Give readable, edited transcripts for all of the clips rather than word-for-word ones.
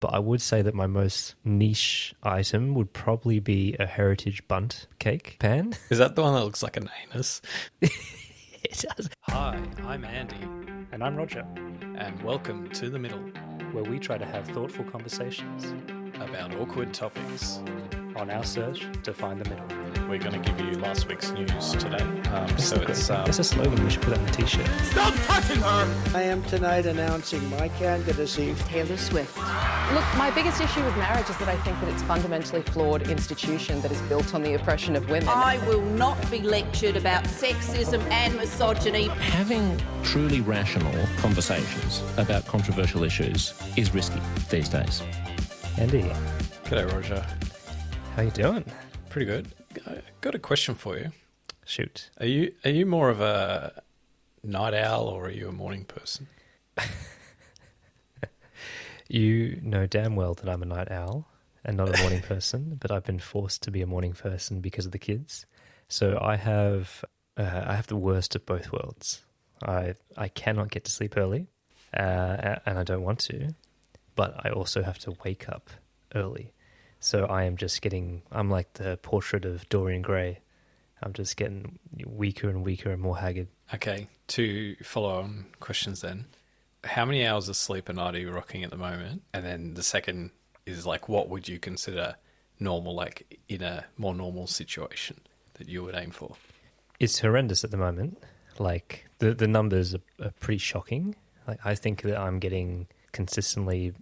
but I would say that my most niche item would probably be a heritage bundt cake pan. Is that the one that looks like an anus? It does. Hi, I'm Andy, And I'm Roger, and welcome to The Middle, where we try to have thoughtful conversations about awkward topics. on our search to find the middle. We're going to give you last week's news today. It's a slogan we should put on a t-shirt. Stop touching her! I am tonight announcing my candidacy. Taylor Swift. Look, my biggest issue with marriage is that I think that it's a fundamentally flawed institution that is built on the oppression of women. I will not be lectured about sexism and misogyny. Having truly rational conversations about controversial issues is risky these days. Andy, G'day, Roger. how you doing? Pretty good. I got a question for you. Shoot. Are you more of a night owl or are you a morning person? You know damn well that I'm a night owl and not a morning person, but I've been forced to be a morning person because of the kids. So I have the worst of both worlds. I cannot get to sleep early, and I don't want to, but I also have to wake up early. So I'm like the portrait of Dorian Gray. I'm just getting weaker and weaker and more haggard. Okay, two follow-on questions then. How many hours of sleep a night are you rocking at the moment? And then the second is like, what would you consider normal, like in a more normal situation that you would aim for? It's horrendous at the moment. Like the numbers are pretty shocking. Like I think that I'm getting consistently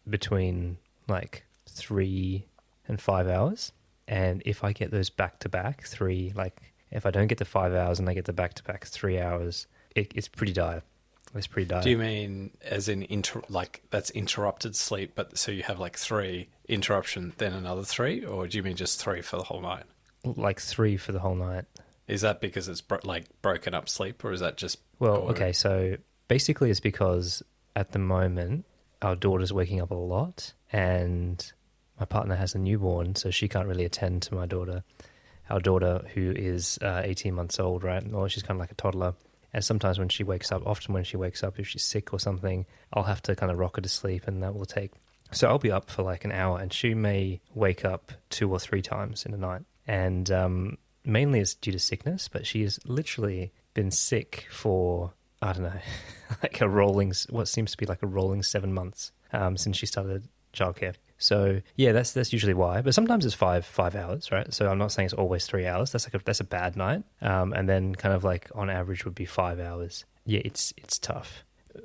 between like 3 and 5 hours. And if I get those back-to-back, if I don't get the 5 hours and I get the back-to-back 3 hours, it's pretty dire. It's pretty dire. Do you mean as in that's interrupted sleep, but so you have like 3 interruption, then another 3, or do you mean just 3 for the whole night? Like 3 for the whole night. Is that because it's broken up sleep, or is that just... Well, okay, so basically it's because at the moment our daughter's waking up a lot and my partner has a newborn, so she can't really attend to my daughter. Our daughter, who is 18 months old, right? Well, she's kind of like a toddler. And sometimes when she wakes up, if she's sick or something, I'll have to kind of rock her to sleep, and that will take... So I'll be up for like an hour, and she may wake up 2 or 3 times in a night. And mainly it's due to sickness, but she has literally been sick for, I don't know, like what seems to be like a rolling 7 months since she started childcare. So yeah, that's usually why. But sometimes it's 5 hours, right? So I'm not saying it's always 3 hours. That's a bad night. And then kind of like on average would be 5 hours. Yeah, it's tough.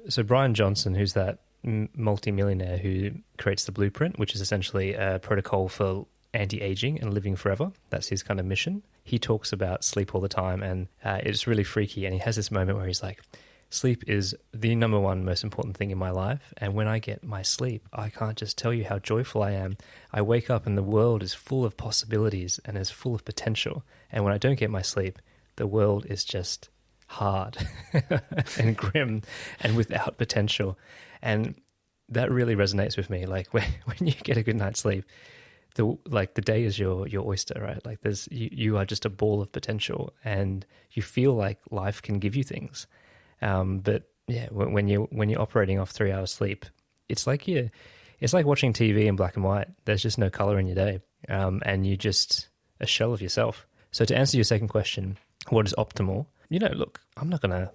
So Brian Johnson, who's that multi-millionaire who creates the Blueprint, which is essentially a protocol for anti-aging and living forever. That's his kind of mission. He talks about sleep all the time, and it's really freaky. And he has this moment where he's like, sleep is the number one most important thing in my life. And when I get my sleep, I can't just tell you how joyful I am. I wake up and the world is full of possibilities and is full of potential. And when I don't get my sleep, the world is just hard and grim and without potential. And that really resonates with me. Like when you get a good night's sleep, the day is your oyster, right? Like you are just a ball of potential and you feel like life can give you things. But yeah, when you're operating off 3 hours sleep, it's like watching TV in black and white. There's just no color in your day, and you're just a shell of yourself. So to answer your second question, what is optimal? Look, I'm not gonna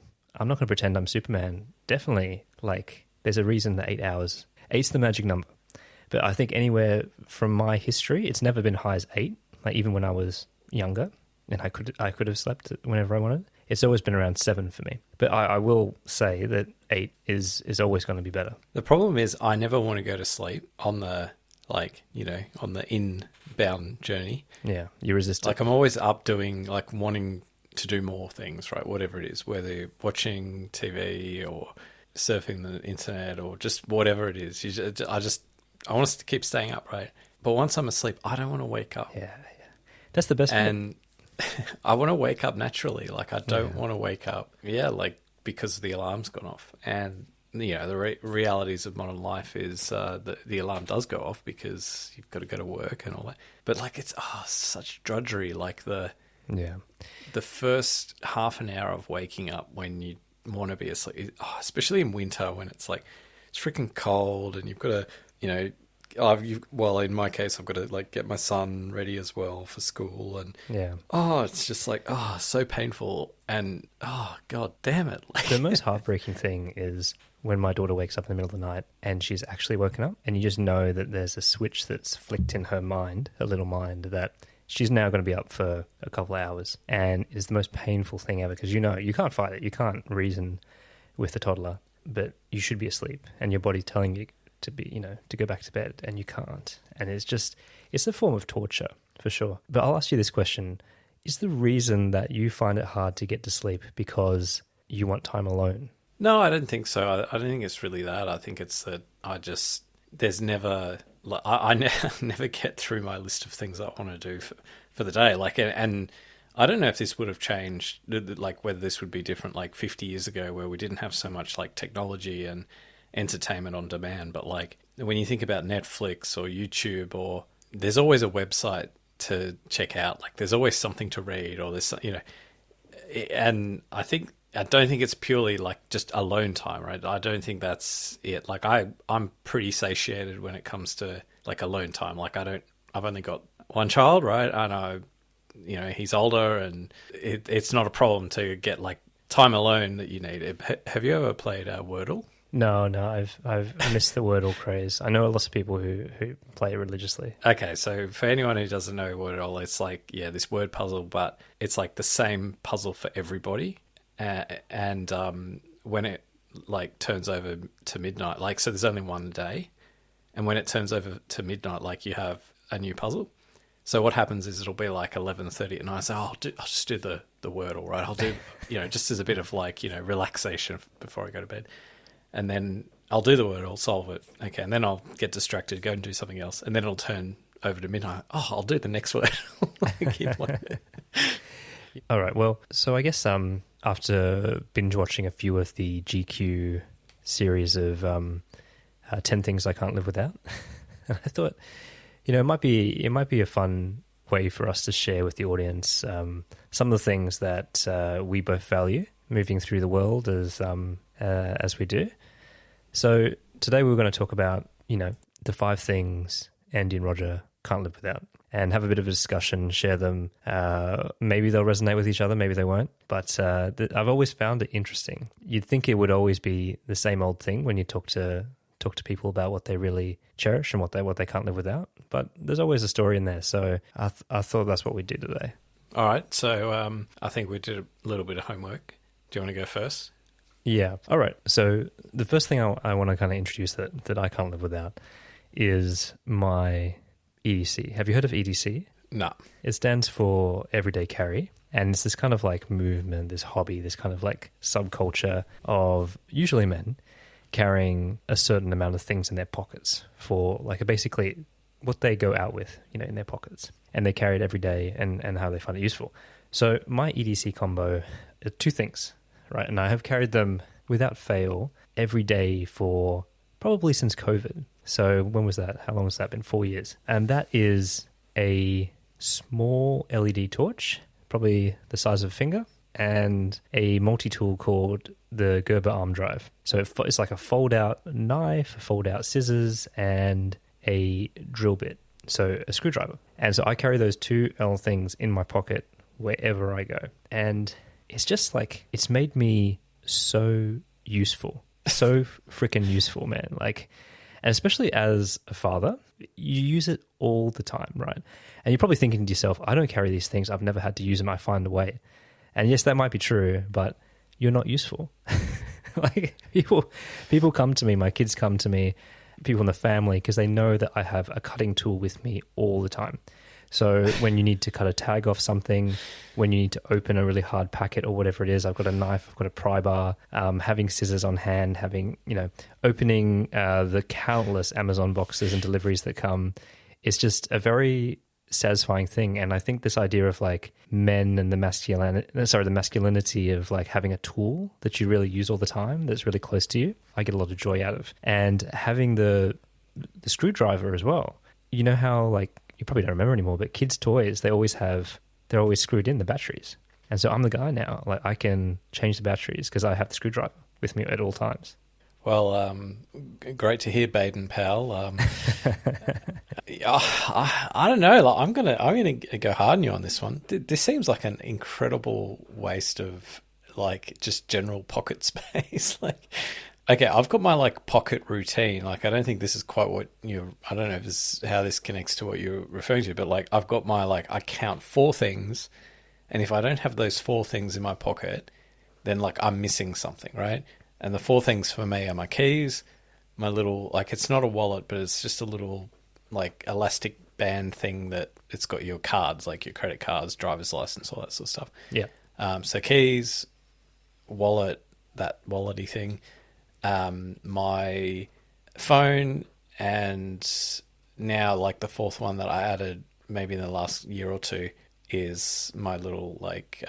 pretend I'm Superman. Definitely, like there's a reason that 8 hours, 8's the magic number. But I think anywhere from my history, it's never been high as 8. Like even when I was younger, and I could have slept whenever I wanted. It's always been around 7 for me. But I will say that 8 is always going to be better. The problem is I never want to go to sleep on the, on the inbound journey. Yeah, you resist it. Like I'm always up doing, wanting to do more things, right? Whatever it is, whether watching TV or surfing the internet or just whatever it is. I want us to keep staying up, right? But once I'm asleep, I don't want to wake up. Yeah. That's the best And I want to wake up naturally. Like I don't want to wake up, because the alarm's gone off. And, the realities of modern life is that the alarm does go off because you've got to go to work and all that. But it's such drudgery. Like the first half an hour of waking up when you want to be asleep, especially in winter when it's freaking cold and you've got to, well, in my case, I've got to like get my son ready as well for school, and Yeah. it's just like so painful, and god damn it. Like, The most heartbreaking thing is when my daughter wakes up in the middle of the night and she's actually woken up, and you just know that there's a switch that's flicked in her mind, her little mind, that she's now going to be up for a couple of hours, and it's the most painful thing ever, because you know you can't fight it, you can't reason with the toddler, but you should be asleep, and your body telling you to be, to go back to bed, and you can't. And it's a form of torture for sure. But I'll ask you this question: is the reason that you find it hard to get to sleep because you want time alone? No, I don't think so. I don't think it's really that. I think it's that there's never, like, I never get through my list of things I want to do for the day. Like, and I don't know if this would have changed, like whether this would be different like 50 years ago, where we didn't have so much like technology and entertainment on demand. But like when you think about Netflix or YouTube, or there's always a website to check out. Like there's always something to read, or there's, and I don't think it's purely like just alone time, right? I don't think that's it. Like I'm pretty satiated when it comes to like alone time. Like I've only got one child, right? I know, he's older, and it's not a problem to get like time alone that you need. Have you ever played Wordle? No, I've missed the Wordle craze. I know lots of people who play it religiously. Okay, so for anyone who doesn't know Wordle, it's like, this word puzzle, but it's like the same puzzle for everybody. And when it like turns over to midnight, like, so there's only one day, and when it turns over to midnight, like you have a new puzzle. So what happens is it'll be like 11:30 at night. I say, I'll just do the Wordle, right? I'll do, just as a bit of like, relaxation before I go to bed. And then I'll do the Wordle, solve it. Okay, and then I'll get distracted, go and do something else. And then it'll turn over to midnight. I'll do the next word. Keep like... All right, well, so I guess after binge watching a few of the GQ series of 10 Things I Can't Live Without, I thought, it might be a fun way for us to share with the audience some of the things that we both value moving through the world as we do. So today we're going to talk about, the 5 things Andy and Roger can't live without, and have a bit of a discussion, share them. Maybe they'll resonate with each other, maybe they won't. But I've always found it interesting. You'd think it would always be the same old thing when you talk to people about what they really cherish and what they can't live without. But there's always a story in there. So I thought that's what we'd do today. All right. So I think we did a little bit of homework. Do you want to go first? Yeah. All right. So the first thing I want to kind of introduce that I can't live without is my EDC. Have you heard of EDC? No. It stands for Everyday Carry. And it's this kind of like movement, this hobby, this kind of like subculture of usually men carrying a certain amount of things in their pockets for like basically what they go out with, in their pockets. And they carry it every day and how they find it useful. So my EDC combo are 2 things, right? And I have carried them without fail every day for probably since COVID. So when was that? How long has that been? 4 years. And that is a small LED torch, probably the size of a finger, and a multi-tool called the Gerber arm drive. So it's like a fold-out knife, a fold-out scissors, and a drill bit, so a screwdriver. And so I carry those 2 little things in my pocket wherever I go. And it's just like, it's made me so useful, so freaking useful, man. Like, and especially as a father, you use it all the time, right? And you're probably thinking to yourself, I don't carry these things. I've never had to use them. I find a way. And yes, that might be true, but you're not useful. Like people come to me, my kids come to me, people in the family, because they know that I have a cutting tool with me all the time. So when you need to cut a tag off something, when you need to open a really hard packet or whatever it is, I've got a knife, I've got a pry bar, having scissors on hand, opening the countless Amazon boxes and deliveries that come. It's just a very satisfying thing. And I think this idea of like men and the masculinity of like having a tool that you really use all the time, that's really close to you, I get a lot of joy out of. And having the screwdriver as well. You know how like, you probably don't remember anymore, but kids' toys, they're always screwed in, the batteries. And so I'm the guy now, like I can change the batteries because I have the screwdriver with me at all times. Well, great to hear, Baden pal. I don't know. Like, I'm gonna go hard on you on this one. This seems like an incredible waste of like just general pocket space. Like, okay, I've got my like pocket routine. Like, I don't think this is quite what you. I don't know if this is how this connects to what you're referring to, but like, I've got my like I count 4 things, and if I don't have those 4 things in my pocket, then like I'm missing something, right? And the 4 things for me are my keys, my little, like, it's not a wallet, but it's just a little, like, elastic band thing that it's got your cards, like your credit cards, driver's license, all that sort of stuff. Yeah. So keys, wallet, that wallet-y thing, my phone, and now, like, the 4th one that I added maybe in the last year or 2 is my little, like,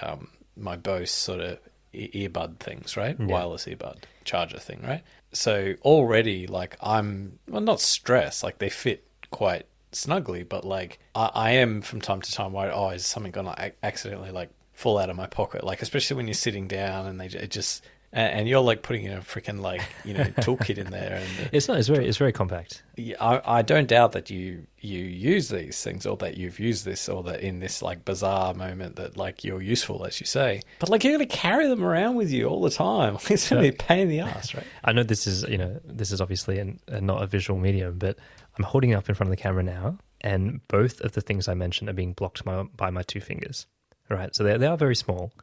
my Bose sort of earbud things, right? Yeah. Wireless earbud charger thing, right? So already, like, I'm not stressed, like they fit quite snugly, but like I am from time to time worried, oh, is something gonna accidentally like fall out of my pocket? Like, especially when you're sitting down and it just and you're like putting in a freaking like, you know, toolkit in there, and it's very compact. Yeah, I don't doubt that you use these things, or that you've used this, or that in this like bizarre moment that like you're useful, as you say. But like, you're going to carry them around with you all the time. It's going to be a pain in the ass, right? I know this is obviously not a visual medium, but I'm holding it up in front of the camera now, and both of the things I mentioned are being blocked by my 2 fingers. Right, so they are very small,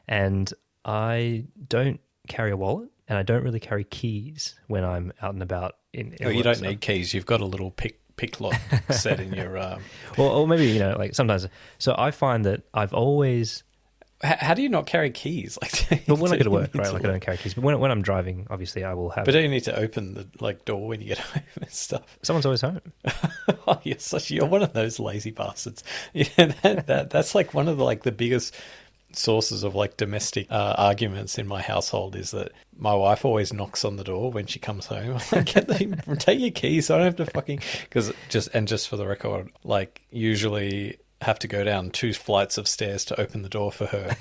and I don't carry a wallet, and I don't really carry keys when I'm out and about. You don't need keys. You've got a little pick lock set in your. Well, or maybe, you know, like sometimes. So I find that I've always. How do you not carry keys? Like, but when I go to work, right? Like, I don't carry keys. But when I'm driving, obviously, I will have. But don't you need to open the like door when you get home and stuff? Someone's always home. Oh, you're one of those lazy bastards. Yeah, that's like one of the biggest sources of like domestic arguments in my household is that my wife always knocks on the door when she comes home. I'm like, take your keys so I don't have to fucking, just for the record, like, usually have to go down 2 flights of stairs to open the door for her.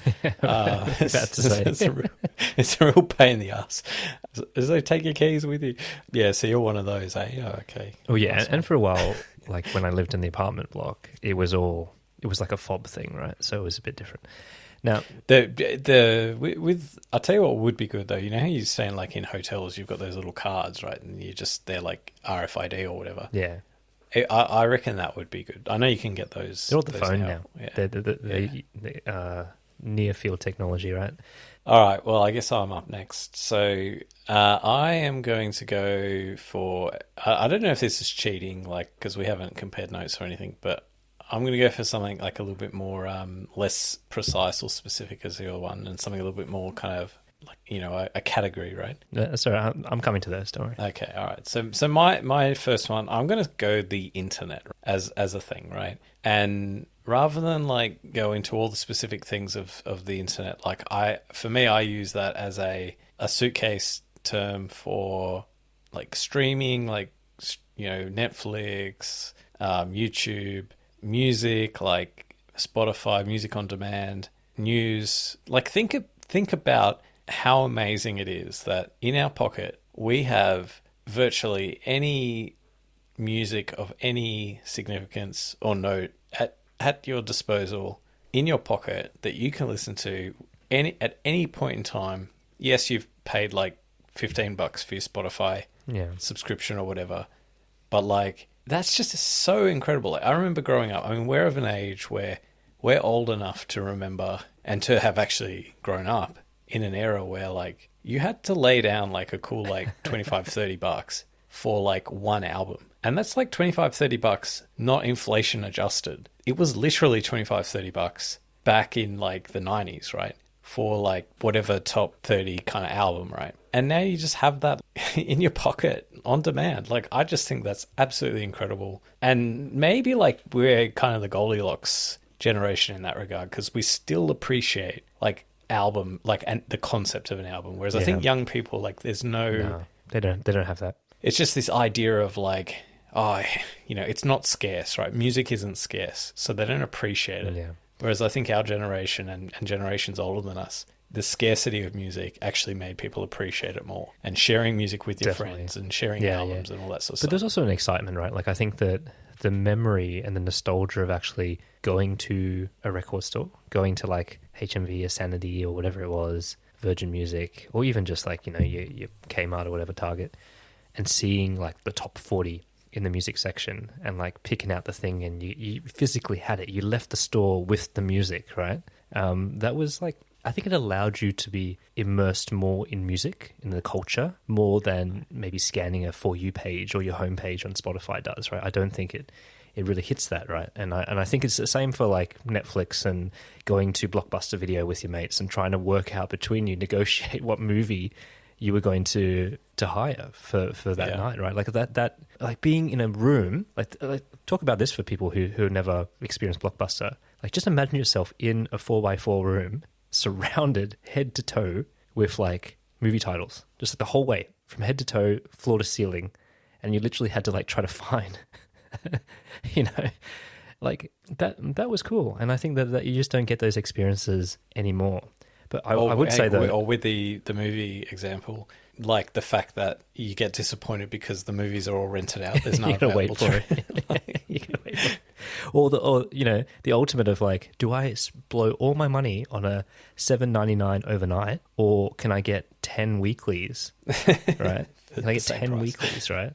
It's a real pain in the ass. So take your keys with you. Yeah, so you're one of those, eh? Oh, okay. Oh yeah, and for a while, like when I lived in the apartment block, it was like a fob thing, right? So it was a bit different. Now, I'll tell you what would be good though. You know how you're staying like in hotels, you've got those little cards, right? And they're like RFID or whatever. Yeah. I reckon that would be good. I know you can get those. They're on the phone now. Yeah. They're near field technology, right? All right. Well, I guess I'm up next. So I am going to go for. I don't know if this is cheating, like, because we haven't compared notes or anything, but I'm going to go for something like a little bit more less precise or specific as the other one, and something a little bit more kind of like, you know, a category, right? Sorry, I'm coming to those. Don't worry. Okay, all right. So my first one, I'm going to go the internet as a thing, right? And rather than like go into all the specific things of the internet, like I use that as a suitcase term for like streaming, like, you know, Netflix, YouTube, music, like Spotify, music on demand, news. Like, think about how amazing it is that in our pocket we have virtually any music of any significance or note at your disposal in your pocket that you can listen to at any point in time. Yes, you've paid like $15 for your Spotify subscription or whatever, but like, that's just so incredible. Like, I remember growing up, I mean, we're of an age where we're old enough to remember and to have actually grown up in an era where like you had to lay down like a cool like $25-$30 for like one album. And that's like $25-$30, not inflation adjusted. It was literally $25-$30 back in like the 90s, right? For like whatever top 30 kind of album, right? And now you just have that in your pocket on demand. Like, I just think that's absolutely incredible. And maybe like we're kind of the Goldilocks generation in that regard, because we still appreciate like album, like, and the concept of an album. Whereas I think young people, like, there's no, they don't have that. It's just this idea of like, oh, you know, it's not scarce, right? Music isn't scarce, so they don't appreciate it. Yeah. Whereas I think our generation and generations older than us the scarcity of music actually made people appreciate it more, and sharing music with your friends and sharing albums and all that sort of But stuff. there's also an excitement, right? Like I think that the memory and the nostalgia of actually going to a record store, going to like HMV or Sanity or whatever it was, Virgin Music, or even just like, your Kmart or whatever, Target, and seeing like the top 40 in the music section and like picking out the thing, and you physically had it. You left the store with the music, right? That was like, I think it allowed you to be immersed more in music, in the culture, more than maybe scanning a For You page or your homepage on Spotify does, right? I don't think it really hits that, right? And I think it's the same for like Netflix and going to Blockbuster Video with your mates and trying to work out between you, negotiate what movie you were going to hire for that night, right? Like that like being in a room, like talk about this for people who never experienced Blockbuster. Like just imagine yourself in a 4x4 room, surrounded head to toe with like movie titles, just like the whole way from head to toe, floor to ceiling, and you literally had to like try to find, like that was cool. And I think that you just don't get those experiences anymore. But I would say that, or with the movie example, like the fact that you get disappointed because the movies are all rented out. There's no available to it. You gotta wait for it. Or the ultimate of like, do I blow all my money on a $7.99 overnight, or can I get 10 weeklies? Right? Can I get 10 price. Weeklies? Right?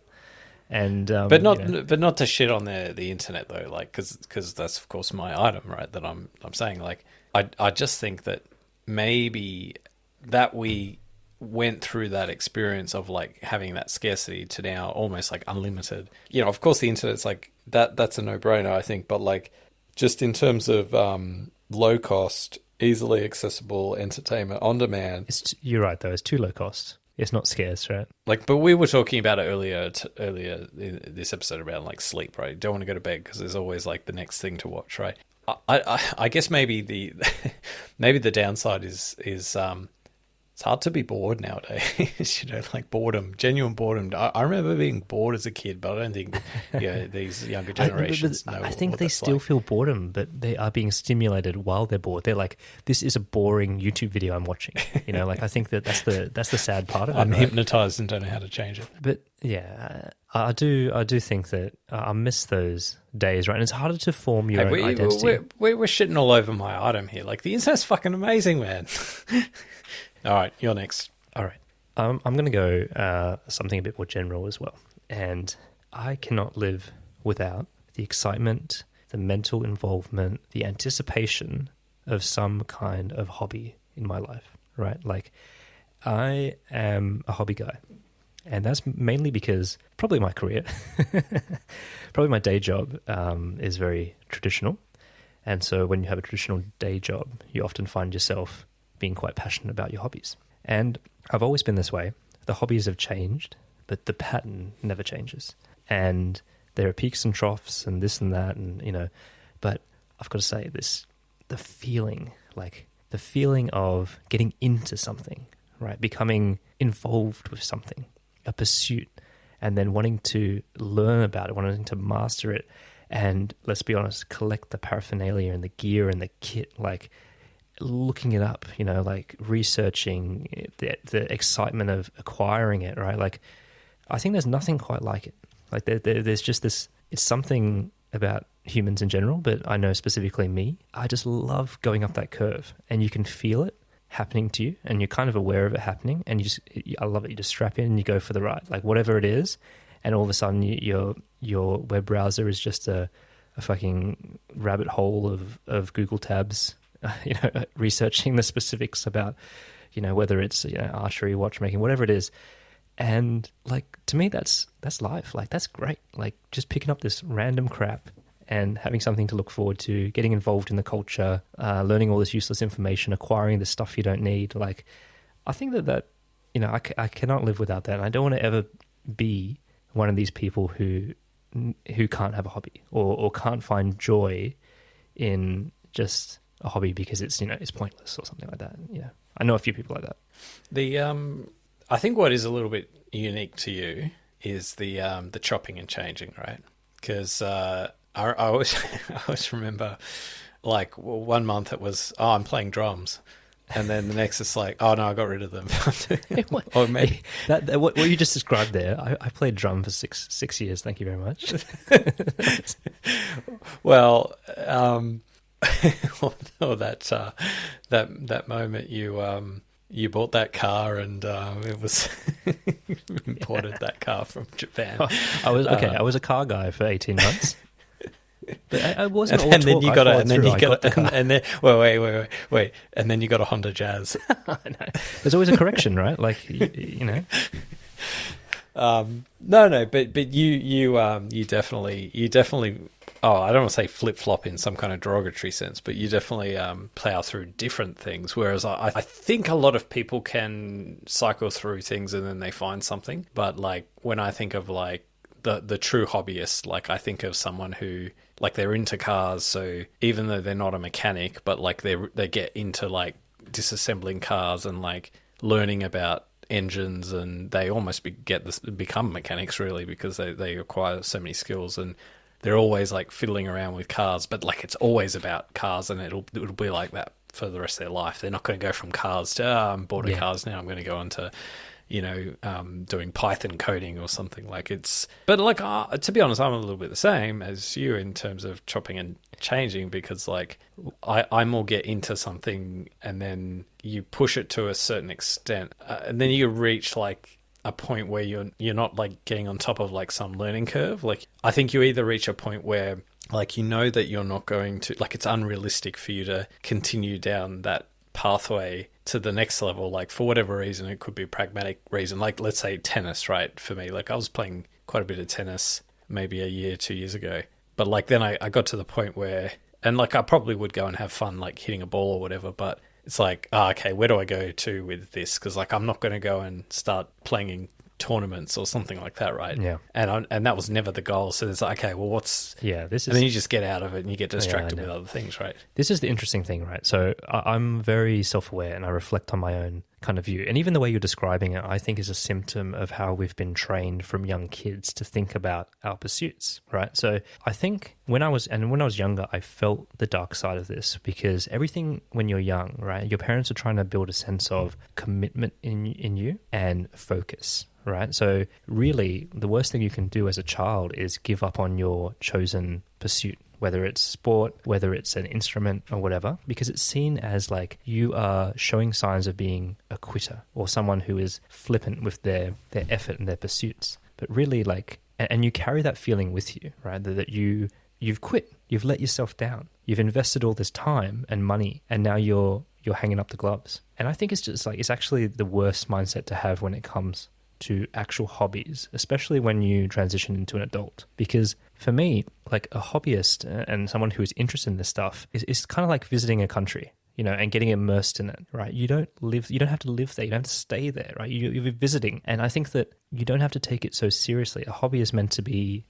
And but not to shit on the internet though, like because that's of course my item, right? That I'm saying, like I just think that maybe that we went through that experience of like having that scarcity to now almost like unlimited. Of course the internet's like that's a no-brainer, I think, but like just in terms of low cost, easily accessible entertainment on demand. You're right though, it's too low cost. It's not scarce, right? Like, but we were talking about it earlier in this episode about like sleep, right? Don't want to go to bed because there's always like the next thing to watch, right? I guess maybe the downside is it's hard to be bored nowadays. Like boredom, genuine boredom. I remember being bored as a kid, but I don't think these younger generations know. I think what they that's still like. feel boredom, but they are being stimulated while they're bored. They're like, this is a boring YouTube video I'm watching. Like I think that's the sad part of it. I'm right? hypnotized and don't know how to change it. But yeah, I do think that I miss those days, right? And it's harder to form your own identity. We're shitting all over my item here. Like the internet's fucking amazing, man. All right, you're next. All right. I'm going to go something a bit more general as well. And I cannot live without the excitement, the mental involvement, the anticipation of some kind of hobby in my life, right? Like I am a hobby guy. And that's mainly because probably my career, probably my day job is very traditional. And so when you have a traditional day job, you often find yourself being quite passionate about your hobbies. And I've always been this way. The hobbies have changed, but the pattern never changes. And there are peaks and troughs and this and that, and but I've got to say the feeling of getting into something, right? Becoming involved with something, a pursuit, and then wanting to learn about it, wanting to master it, and let's be honest, collect the paraphernalia and the gear and the kit, like looking it up, like researching the excitement of acquiring it, right? Like I think there's nothing quite like it. Like there's just this, it's something about humans in general, but I know specifically me, I just love going up that curve, and you can feel it happening to you and you're kind of aware of it happening, and I love it. You just strap in and you go for the ride, like whatever it is, and all of a sudden your web browser is just a fucking rabbit hole of Google tabs, researching the specifics about, whether it's, archery, watchmaking, whatever it is. And like, to me, that's life. Like, that's great. Like just picking up this random crap and having something to look forward to, getting involved in the culture, learning all this useless information, acquiring the stuff you don't need. Like, I think that I cannot live without that. And I don't want to ever be one of these people who can't have a hobby or can't find joy in just a hobby because it's it's pointless or something like that. I know a few people like that. I think what is a little bit unique to you is the chopping and changing, right? Because I always remember, like, one month it was, I'm playing drums, And then the next is like, oh no, I got rid of them. What, Or maybe what you just described there, I played drum for six years. Thank you very much. well, or that moment you bought that car and it was imported that car from Japan. I was a car guy for 18 months. But I wasn't all and then talk. you I got followed and then through. you I got the car. and then wait, and then you got a Honda Jazz. I know. There's always a correction, right? Like you know. No, but you definitely. Oh, I don't want to say flip flop in some kind of derogatory sense, but you definitely plow through different things. Whereas I think a lot of people can cycle through things and then they find something. But like when I think of like the true hobbyist, like I think of someone who like they're into cars. So even though they're not a mechanic, but like they get into like disassembling cars and like learning about engines, and they almost become mechanics really, because they acquire so many skills, and they're always like fiddling around with cars, but like it's always about cars, and it'll be like that for the rest of their life. They're not going to go from cars to I'm bored of cars now, I'm going to go into doing Python coding or something. Like it's, but like to be honest, I'm a little bit the same as you in terms of chopping and changing, because like I more get into something and then you push it to a certain extent, and then you reach like a point where you're not like getting on top of like some learning curve. Like I think you either reach a point where like you know that you're not going to, like it's unrealistic for you to continue down that pathway to the next level, like for whatever reason. It could be a pragmatic reason, like let's say tennis, right? For me, like I was playing quite a bit of tennis maybe a year, 2 years ago, but like then I got to the point where, and like I probably would go and have fun like hitting a ball or whatever, but it's like, okay, where do I go to with this? Because like I'm not going to go and start playing in tournaments or something like that, right? Yeah. And that was never the goal. So it's like, okay, well, this is, and then you just get out of it and you get distracted with other things, right? This is the interesting thing, right? So I'm very self-aware and I reflect on my own kind of view. And even the way you're describing it, I think is a symptom of how we've been trained from young kids to think about our pursuits, right? So I think when I was younger, I felt the dark side of this, because everything when you're young, right? Your parents are trying to build a sense of commitment in you and focus, right? So really the worst thing you can do as a child is give up on your chosen pursuit, whether it's sport, whether it's an instrument or whatever, because it's seen as like you are showing signs of being a quitter or someone who is flippant with their effort and their pursuits. But really like, and you carry that feeling with you, right? That you've quit, you've let yourself down, you've invested all this time and money, and now you're hanging up the gloves. And I think it's just like, it's actually the worst mindset to have when it comes to actual hobbies, especially when you transition into an adult. Because for me, like a hobbyist and someone who is interested in this stuff is kind of like visiting a country, and getting immersed in it, right? You don't have to live there. You don't have to stay there, right? You're visiting. And I think that you don't have to take it so seriously. A hobby is meant to be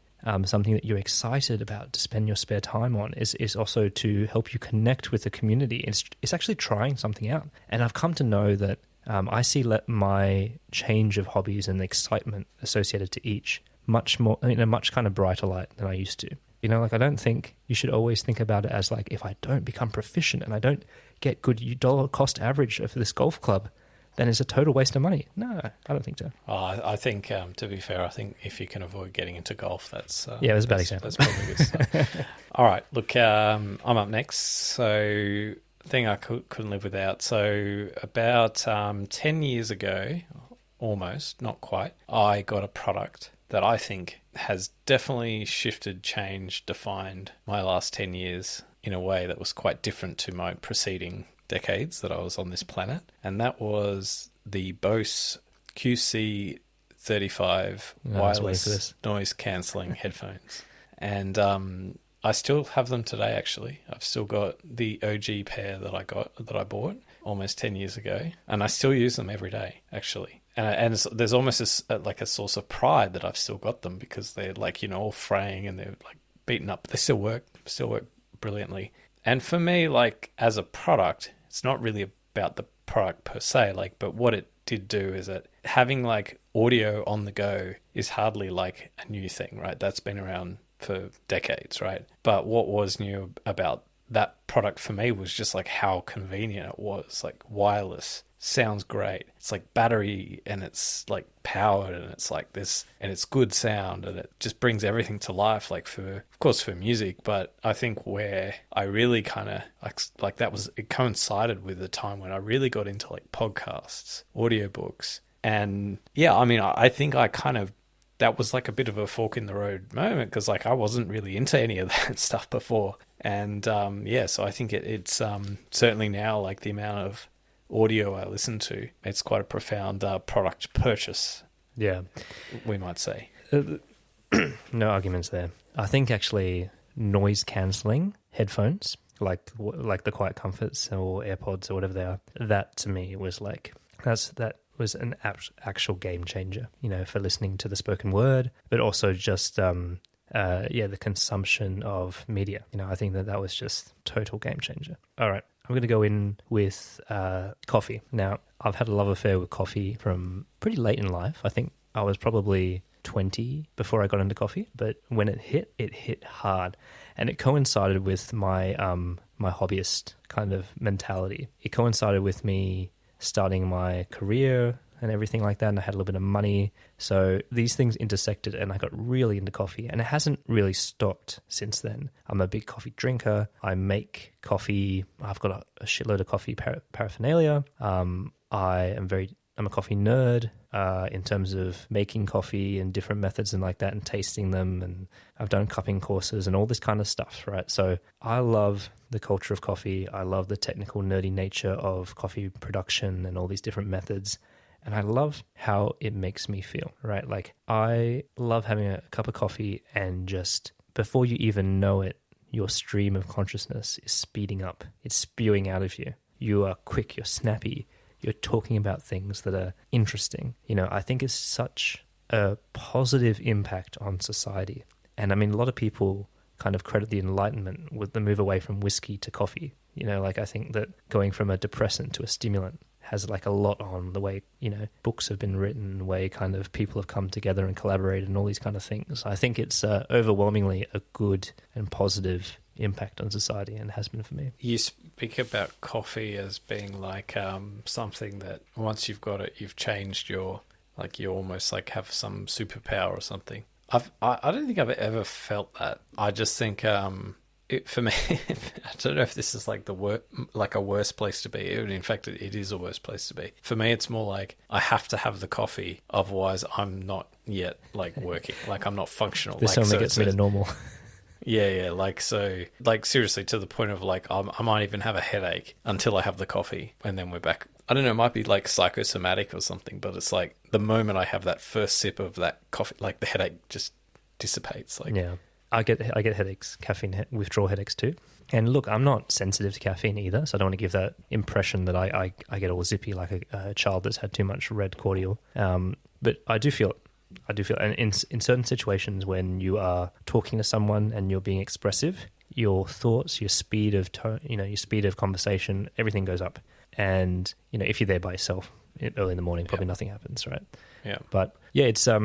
something that you're excited about to spend your spare time on. Is also to help you connect with the community. It's actually trying something out. And I've come to know that I see my change of hobbies and the excitement associated to each much more in a much kind of brighter light than I used to. Like I don't think you should always think about it as like, if I don't become proficient and I don't get good dollar cost average for this golf club, then it's a total waste of money. No, I don't think so. I think, to be fair, I think if you can avoid getting into golf, that's... that's a bad example. That's probably good stuff. All right, look, I'm up next. So... thing I couldn't live without. So about 10 years ago, almost, not quite, I got a product that I think has definitely shifted, changed, defined my last 10 years in a way that was quite different to my preceding decades that I was on this planet. And that was the Bose QC35 wireless noise cancelling headphones. And I still have them today, actually. I've still got the OG pair that I bought almost 10 years ago, and I still use them every day, actually. And there's almost like a source of pride that I've still got them, because they're like, all fraying and they're like beaten up. They still work brilliantly. And for me, like as a product, it's not really about the product per se, like, but what it did do is that having like audio on the go is hardly like a new thing, right? That's been around for decades, right? But what was new about that product for me was just like how convenient it was. Like wireless, sounds great. It's like battery and it's like powered and it's like this and it's good sound and it just brings everything to life, like for, of course, for music. But I think where I really kind of like that was, it coincided with the time when I really got into like podcasts, audiobooks. And yeah, I mean, I think I kind of, that was like a bit of a fork in the road moment because like I wasn't really into any of that stuff before. And yeah, so I think it's certainly now like the amount of audio I listen to, it's quite a profound product purchase. Yeah. We might say. No arguments there. I think actually noise cancelling headphones, like the Quiet Comforts or AirPods or whatever they are, that to me was like, that was an actual game changer, you know, for listening to the spoken word, but also just the consumption of media. You know, I think that was just total game changer. All right, I'm going to go in with coffee. Now, I've had a love affair with coffee from pretty late in life. I think I was probably 20 before I got into coffee, but when it hit hard, and it coincided with my my hobbyist kind of mentality. It coincided with me starting my career and everything like that, and I had a little bit of money. So these things intersected and I got really into coffee, and it hasn't really stopped since then. I'm a big coffee drinker. I make coffee. I've got a shitload of coffee paraphernalia. I'm a coffee nerd in terms of making coffee and different methods and like that and tasting them. And I've done cupping courses and all this kind of stuff, right? So I love the culture of coffee. I love the technical nerdy nature of coffee production and all these different methods. And I love how it makes me feel, right? Like I love having a cup of coffee and just before you even know it, your stream of consciousness is speeding up. It's spewing out of you. You are quick, you're snappy. You're talking about things that are interesting. You know, I think it's such a positive impact on society. And I mean, a lot of people kind of credit the Enlightenment with the move away from whiskey to coffee. You know, like I think that going from a depressant to a stimulant has like a lot on the way, you know, books have been written, the way kind of people have come together and collaborated and all these kind of things. I think it's overwhelmingly a good and positive impact on society, and has been for me. You speak about coffee as being like something that once you've got it, you've changed your, like you almost like have some superpower or something. I don't think I've ever felt that. I just think for me, I don't know if this is like a worse place to be. In fact, it is a worse place to be. For me, it's more like I have to have the coffee, otherwise I'm not yet like working, like I'm not functional. This like, only gets me to normal. Yeah, like so, like seriously, to the point of like I might even have a headache until I have the coffee, and then we're back. I don't know, it might be like psychosomatic or something, but it's like the moment I have that first sip of that coffee, like the headache just dissipates. Like yeah, I get headaches, caffeine withdrawal headaches too. And look, I'm not sensitive to caffeine either, so I don't want to give that impression that I get all zippy like a child that's had too much red cordial. But I do feel, and in certain situations when you are talking to someone and you're being expressive, your thoughts, your speed of tone, you know, your speed of conversation, everything goes up. And you know, if you're there by yourself early in the morning, probably nothing happens, right? Yeah. But yeah, it's I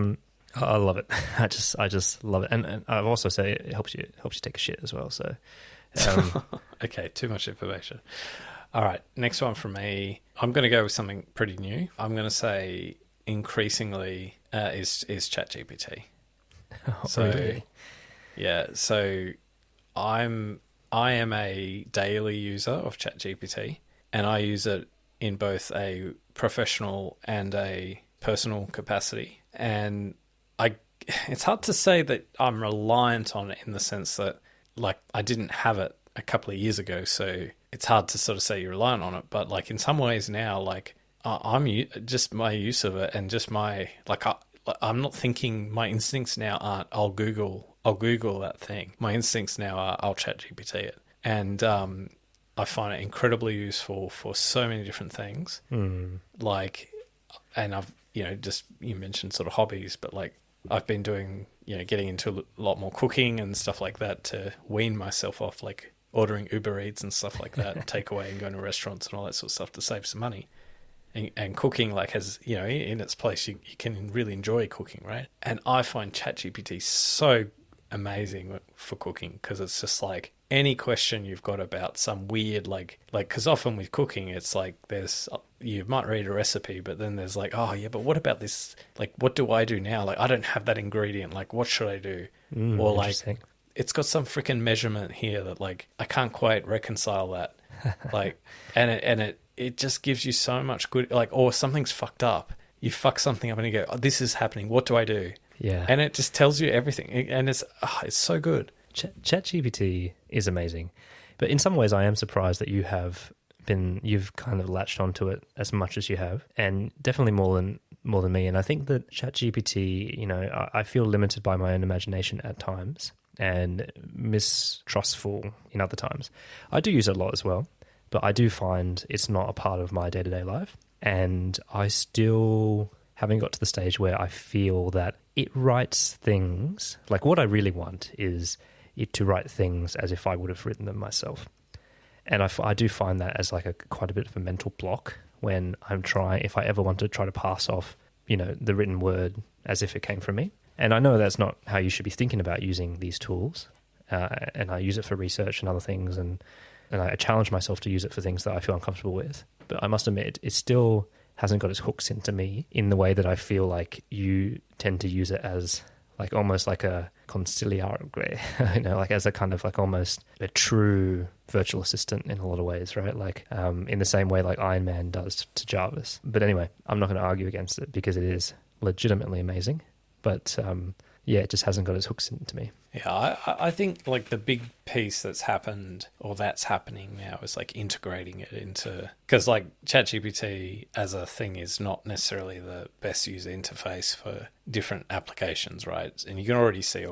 love it. I just love it, and I've also said it helps you take a shit as well. So okay, too much information. All right, next one from me. I'm going to go with something pretty new. I'm going to say increasingly is ChatGPT. So really? Yeah, so I am a daily user of ChatGPT, and I use it in both a professional and a personal capacity. And it's hard to say that I'm reliant on it in the sense that, like, I didn't have it a couple of years ago, so it's hard to sort of say you're reliant on it. But like in some ways now, like I'm just my use of it and just my I'm not thinking. My instincts now aren't I'll Google that thing. My instincts now are I'll ChatGPT it, and I find it incredibly useful for so many different things. Like, and I've you mentioned sort of hobbies, but like I've been doing getting into a lot more cooking and stuff like that to wean myself off like ordering Uber Eats and stuff like that, takeaway and going to restaurants and all that sort of stuff to save some money. And cooking like has, in its place, you can really enjoy cooking, right? And I find ChatGPT so amazing for cooking, because it's just like any question you've got about some weird, like, because often with cooking, it's like you might read a recipe, but then there's like, oh yeah, but what about this? Like, what do I do now? Like, I don't have that ingredient. Like, what should I do? Or like, it's got some freaking measurement here that like, I can't quite reconcile that. Like, and it just gives you so much good, like, or something's fucked up. You fuck something up and you go, oh, this is happening. What do I do? Yeah. And it just tells you everything. And it's so good. ChatGPT is amazing. But in some ways, I am surprised that you've kind of latched onto it as much as you have, and definitely more than me. And I think that ChatGPT, you know, I feel limited by my own imagination at times and mistrustful in other times. I do use it a lot as well, but I do find it's not a part of my day-to-day life. And I still haven't got to the stage where I feel that it writes things, like what I really want is it to write things as if I would have written them myself. And I do find that as like quite a bit of a mental block when if I ever want to try to pass off, you know, the written word as if it came from me. And I know that's not how you should be thinking about using these tools. And I use it for research and other things, and I challenge myself to use it for things that I feel uncomfortable with. But I must admit, it still hasn't got its hooks into me in the way that I feel like you tend to use it as like almost like a conciliare, you know, like as a kind of like almost a true virtual assistant in a lot of ways, right? Like in the same way like Iron Man does to Jarvis. But anyway, I'm not going to argue against it because it is legitimately amazing. But yeah, it just hasn't got its hooks into me. Yeah, I think like the big piece that's happened or that's happening now is like integrating it into, because like ChatGPT as a thing is not necessarily the best user interface for different applications, right? And you can already see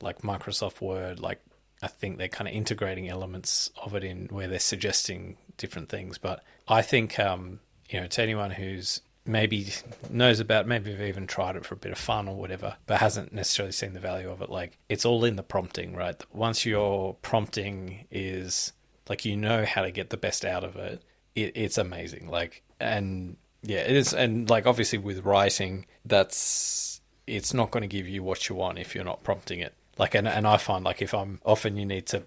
like Microsoft Word, like I think they're kind of integrating elements of it in where they're suggesting different things. But I think, you know, to anyone who's maybe knows about, maybe have even tried it for a bit of fun or whatever, but hasn't necessarily seen the value of it. Like, it's all in the prompting, right? Once your prompting is like, you know how to get the best out of it, it's amazing. Like, and yeah, it is. And like, obviously with writing, it's not going to give you what you want if you're not prompting it. Like, and I find like often you need to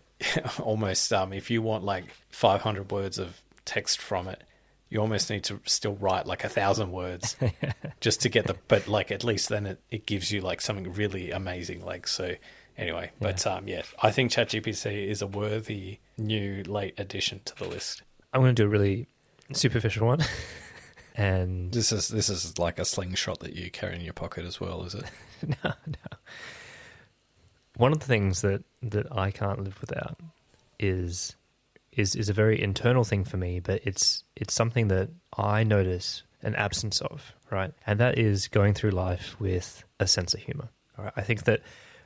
almost, if you want like 500 words of text from it, you almost need to still write like 1,000 words just to get but like at least then it gives you like something really amazing. Like, so anyway, yeah. But yeah, I think ChatGPT is a worthy new late addition to the list. I'm going to do a really superficial one. And this is like a slingshot that you carry in your pocket as well, is it? No. One of the things that I can't live without is a very internal thing for me, but it's something that I notice an absence of, right? And that is going through life with a sense of humor. All right? I think that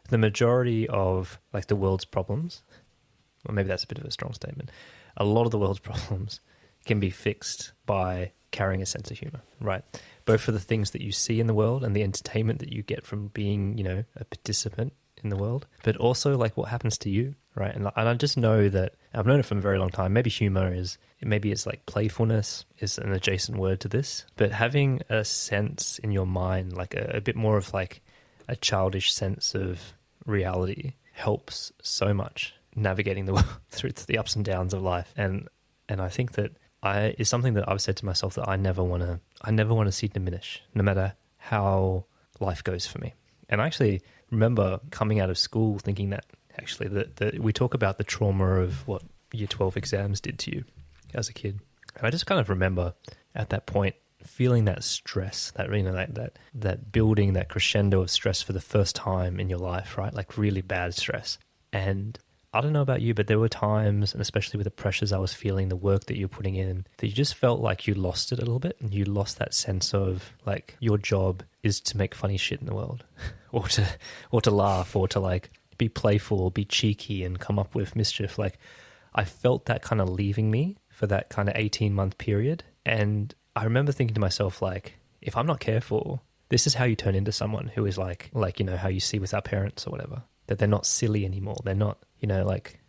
the majority of like the world's problems, or maybe that's a bit of a strong statement, a lot of the world's problems can be fixed by carrying a sense of humor, right? Both for the things that you see in the world and the entertainment that you get from being, you know, a participant in the world, but also like what happens to you, right? And I just know that I've known it from a very long time. Maybe humor it's like playfulness is an adjacent word to this, but having a sense in your mind, like a bit more of like a childish sense of reality helps so much navigating the world through the ups and downs of life. And I think that is something that I've said to myself that I never want to see diminish, no matter how life goes for me. And I actually remember coming out of school thinking that actually that we talk about the trauma of what year 12 exams did to you as a kid. And I just kind of remember at that point feeling that stress, that, you know, that building, that crescendo of stress for the first time in your life, right? Like really bad stress. And I don't know about you, but there were times, and especially with the pressures I was feeling, the work that you're putting in, that you just felt like you lost it a little bit, and you lost that sense of like your job is to make funny shit in the world, or to laugh, or to like be playful, be cheeky, and come up with mischief. Like I felt that kind of leaving me for that kind of 18-month period, and I remember thinking to myself, like, if I'm not careful, this is how you turn into someone who is like you know how you see with our parents or whatever, that they're not silly anymore. They're not, you know, like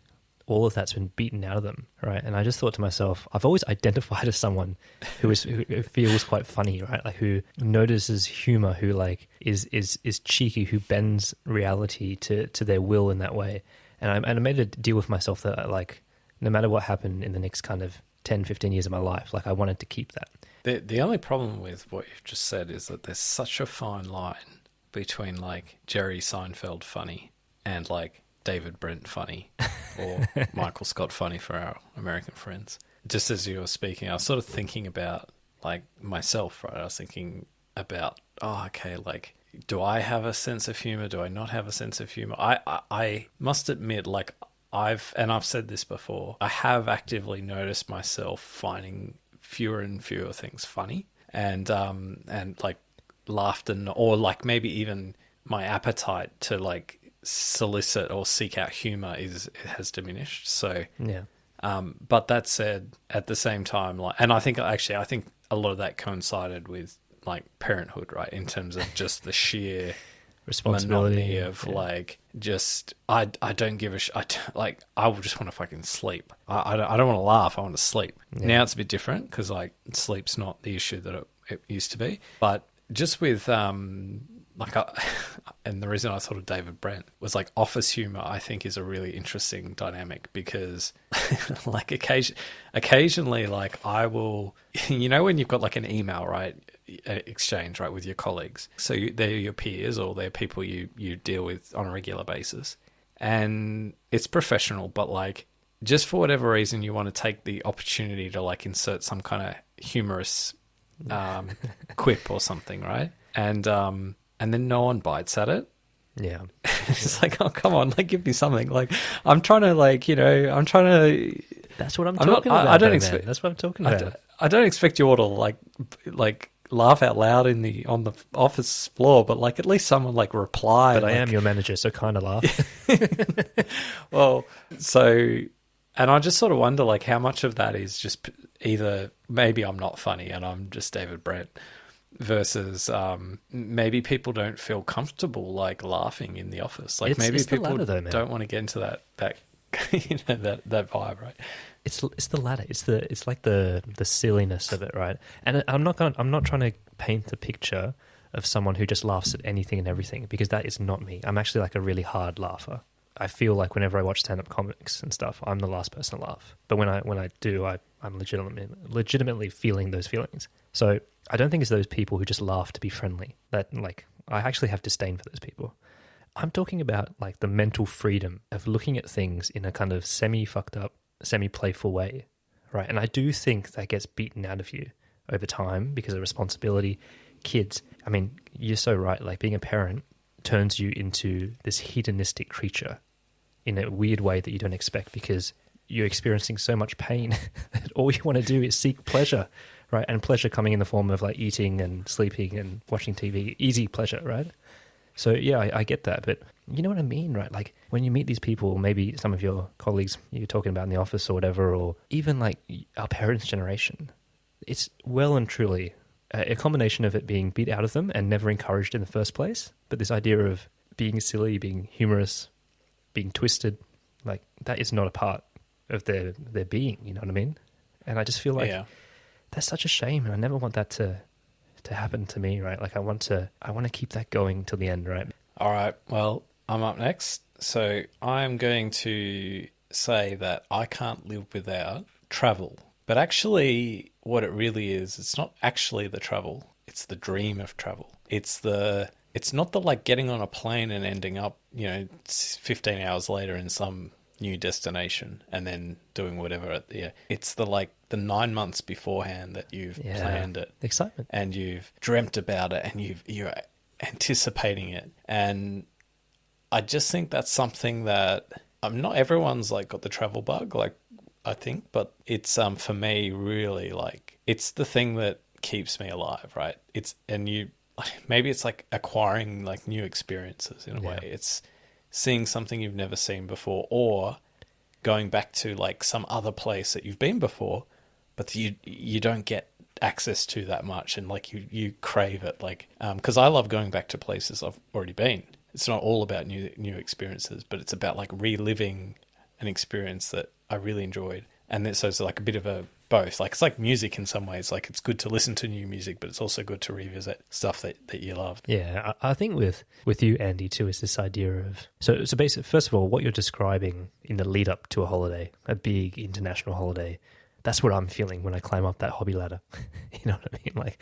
all of that's been beaten out of them, right? And I just thought to myself, I've always identified as someone who feels quite funny, right? Like who notices humor, who like is cheeky, who bends reality to their will in that way. And I made a deal with myself that like no matter what happened in the next kind of 10, 15 years of my life, like I wanted to keep that. The only problem with what you've just said is that there's such a fine line between like Jerry Seinfeld funny and like David Brent funny or Michael Scott funny for our American friends. Just as you were speaking, I was sort of thinking about like myself, right? I was thinking about, oh, okay, like, do I have a sense of humor? Do I not have a sense of humor? I must admit, like, I've said this before, I have actively noticed myself finding fewer and fewer things funny, and like laughter, or like maybe even my appetite to like solicit or seek out humor has diminished. So Yeah. but that said, at the same time, like, and I think a lot of that coincided with like parenthood, right? In terms of just the sheer Responsibility monotony of like, just I don't give a like I will just want to fucking sleep. I don't want to laugh. I want to sleep. Yeah. Now it's a bit different because like sleep's not the issue that it used to be. But just with like, and the reason I thought of David Brent was like office humor, I think is a really interesting dynamic because like occasionally, like I will, you know, when you've got like an email, right, exchange, right, with your colleagues. So they're your peers or they're people you deal with on a regular basis. And it's professional, but like just for whatever reason, you want to take the opportunity to like insert some kind of humorous quip or something, right? And then no one bites at it. Yeah. It's like, oh, come on, like, give me something. Like, I'm trying to, like, you know, I'm trying to... That's what I'm talking about. I don't though, expect... man. That's what I'm talking about. I don't expect you all to, like laugh out loud on the office floor, but, like, at least someone, like, reply. But like, I am your manager, so kind of laugh. Well, so... And I just sort of wonder, like, how much of that is just either maybe I'm not funny and I'm just David Brent, versus maybe people don't feel comfortable like laughing in the office. Like maybe people don't want to get into that you know, that vibe, right? It's the latter. It's like the silliness of it, right? And I'm not trying to paint the picture of someone who just laughs at anything and everything, because that is not me. I'm actually like a really hard laugher. I feel like whenever I watch stand-up comics and stuff, I'm the last person to laugh. But when I do, I'm legitimately feeling those feelings. So I don't think it's those people who just laugh to be friendly. That, like, I actually have disdain for those people. I'm talking about like the mental freedom of looking at things in a kind of semi-fucked up, semi-playful way, right? And I do think that gets beaten out of you over time because of responsibility. Kids, I mean, you're so right. Like, being a parent turns you into this hedonistic creature in a weird way that you don't expect, because you're experiencing so much pain that all you want to do is seek pleasure, right? And pleasure coming in the form of like eating and sleeping and watching TV, easy pleasure, right? So yeah, I get that, but you know what I mean, right? Like when you meet these people, maybe some of your colleagues you're talking about in the office or whatever, or even like our parents' generation, it's well and truly a combination of it being beat out of them and never encouraged in the first place. But this idea of being silly, being humorous, being twisted, like that is not a part of their being, you know what I mean? And I just feel like that's such a shame, and I never want that to happen to me, right? Like I want to keep that going till the end, right? All right, well, I'm up next. So I'm going to say that I can't live without travel. But actually, what it really is, it's not actually the travel. It's the dream of travel. It's not the like getting on a plane and ending up, 15 hours later in some new destination and then doing whatever. It's the 9 months beforehand that you've planned it. Excitement. And you've dreamt about it and you're anticipating it. And I just think that's something that not everyone's like got the travel bug, like I think, but it's for me really like it's the thing that keeps me alive, right? Maybe it's like acquiring like new experiences in a way. It's seeing something you've never seen before, or going back to like some other place that you've been before, but you don't get access to that much, and like you crave it. Like, because I love going back to places I've already been. It's not all about new experiences, but it's about like reliving an experience that I really enjoyed. And then, so it's like a bit of a both. Like, it's like music in some ways. Like, it's good to listen to new music, but it's also good to revisit stuff that you loved. Yeah, I think with you, Andy, too, is this idea of... So basically, first of all, what you're describing in the lead up to a holiday, a big international holiday, that's what I'm feeling when I climb up that hobby ladder. You know what I mean? Like,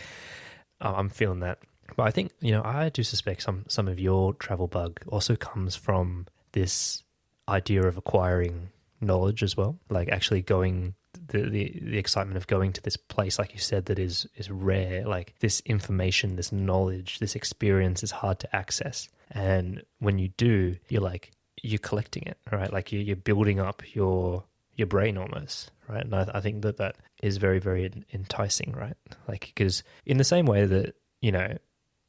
I'm feeling that. But I think, I do suspect some of your travel bug also comes from this idea of acquiring knowledge as well, like actually going, the excitement of going to this place, like you said, that is rare. Like, this information, this knowledge, this experience is hard to access, and when you do, you're collecting it, right? Like, you're building up your brain almost, right? And I think that is very, very enticing, right? Like, because in the same way that,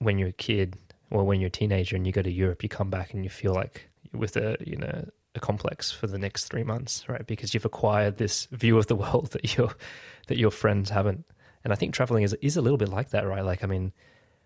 when you're a kid or when you're a teenager and you go to Europe, you come back and you feel like with a complex for the next 3 months, right? Because you've acquired this view of the world that your friends haven't. And I think traveling is a little bit like that, right? Like, I mean,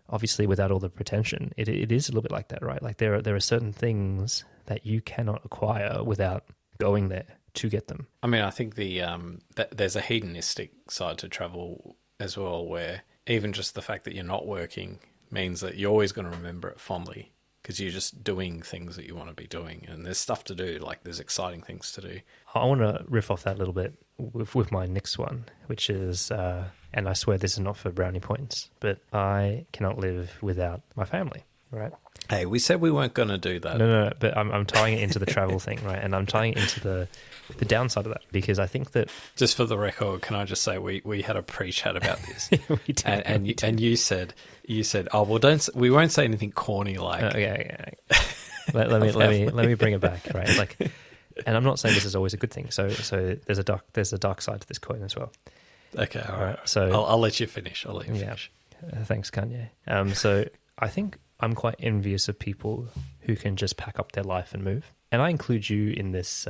obviously without all the pretension, it is a little bit like that, right? Like, there are certain things that you cannot acquire without going there to get them. I mean, I think there's a hedonistic side to travel as well, where even just the fact that you're not working means that you're always going to remember it fondly, because you're just doing things that you want to be doing, and there's stuff to do, like there's exciting things to do. I want to riff off that a little bit with my next one, which is, and I swear this is not for brownie points, but I cannot live without my family, right? Hey, we said we weren't going to do that. No, but I'm tying it into the travel thing, right? And I'm tying it into the downside of that, because I think that... Just for the record, can I just say we had a pre-chat about this, we did, and you said, oh well, we won't say anything corny like. Okay. let me bring it back, right? Like, and I'm not saying this is always a good thing. So there's a dark side to this coin as well. Okay, all right. So I'll let you finish. Thanks, Kanye. So I think I'm quite envious of people who can just pack up their life and move, and I include you in this.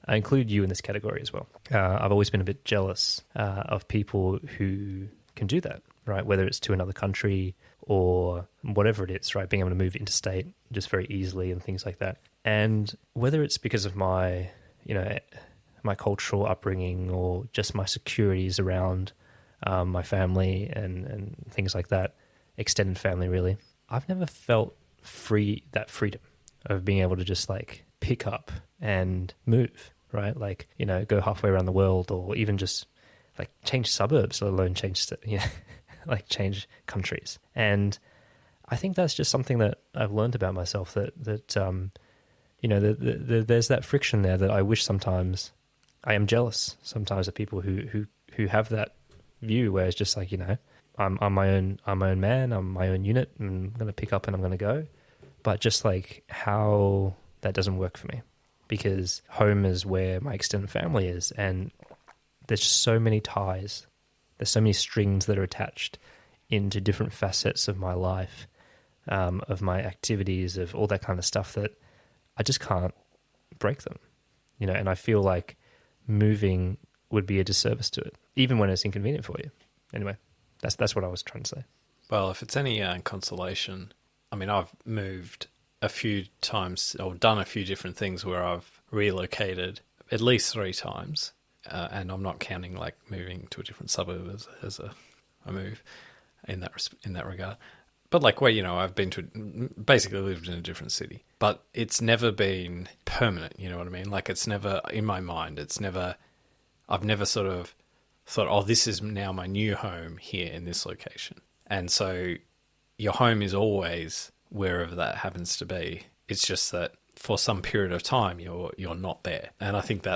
I include you in this category as well. I've always been a bit jealous of people who can do that, right? Whether it's to another country or whatever it is, right? Being able to move interstate just very easily and things like that. And whether it's because of my, my cultural upbringing or just my securities around my family and things like that, extended family really, I've never felt that freedom of being able to just like pick up and move, right? Like, go halfway around the world, or even just like change suburbs, let alone change countries. And I think that's just something that I've learned about myself, that there's that friction there that I wish sometimes. I am jealous sometimes of people who have that view where it's just like, I'm my own man, I'm my own unit, and I'm going to pick up and I'm going to go. But just like how that doesn't work for me, because home is where my extended family is, and there's just so many ties. There's so many strings that are attached into different facets of my life, of my activities, of all that kind of stuff, that I just can't break them, and I feel like moving would be a disservice to it, even when it's inconvenient for you. Anyway, that's what I was trying to say. Well, if it's any consolation, I mean, I've moved a few times, or done a few different things where I've relocated at least 3 times, and I'm not counting like moving to a different suburb as a move in that regard. But like where, I've been to, basically lived in a different city, but it's never been permanent, you know what I mean? Like, it's never, in my mind, I've never sort of thought, oh, this is now my new home here in this location. And so your home is always wherever that happens to be. It's just that for some period of time, you're not there. And I think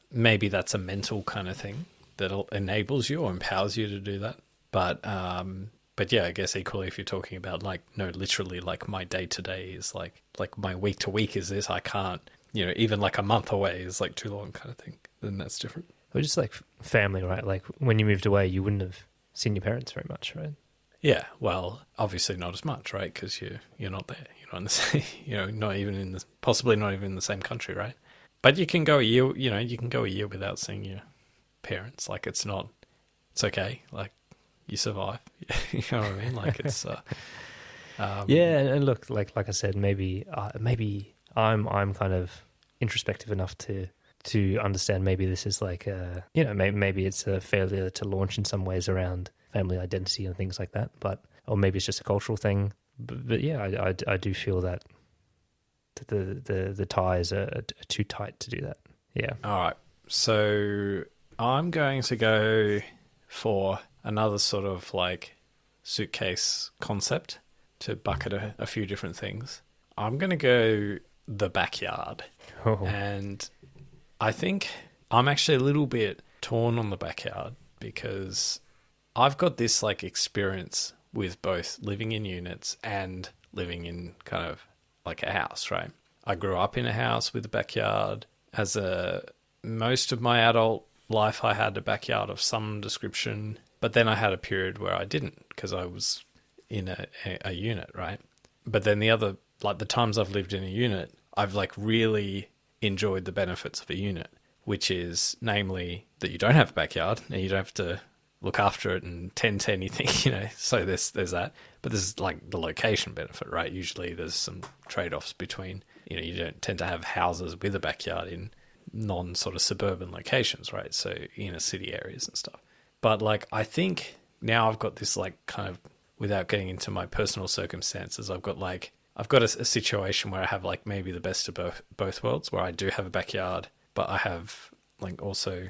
maybe that's a mental kind of thing that enables you or empowers you to do that. But yeah, I guess equally, if you're talking about like, no, literally like my day to day is like my week to week is this, I can't, even like a month away is like too long kind of thing, then that's different. Or just like family, right? Like when you moved away, you wouldn't have seen your parents very much, right? Yeah, well, obviously not as much, right? Because you're not there, in the same, not even possibly not even in the same country, right? But you can go a year, you can go a year without seeing your parents. Like, it's okay. Like, you survive. You know what I mean? Like, it's yeah. And look, like I said, maybe I'm kind of introspective enough to understand maybe this is like maybe it's a failure to launch in some ways around family identity and things like that, or maybe it's just a cultural thing. But yeah, I do feel that the ties are too tight to do that. Yeah. All right. So I'm going to go for another sort of like suitcase concept to bucket a few different things. I'm going to go the backyard. Oh. And I think I'm actually a little bit torn on the backyard because I've got this like experience with both living in units and living in kind of like a house, right? I grew up in a house with a backyard. Most of my adult life, I had a backyard of some description, but then I had a period where I didn't because I was in a unit, right? But then the times I've lived in a unit, I've like really enjoyed the benefits of a unit, which is namely that you don't have a backyard and you don't have to look after it and tend to anything, so there's that. But there's like the location benefit, right? Usually there's some trade-offs between, you don't tend to have houses with a backyard in non sort of suburban locations, right? So inner city areas and stuff. But like, I think now I've got this like kind of, without getting into my personal circumstances, I've got a situation where I have like maybe the best of both worlds, where I do have a backyard, but I have like also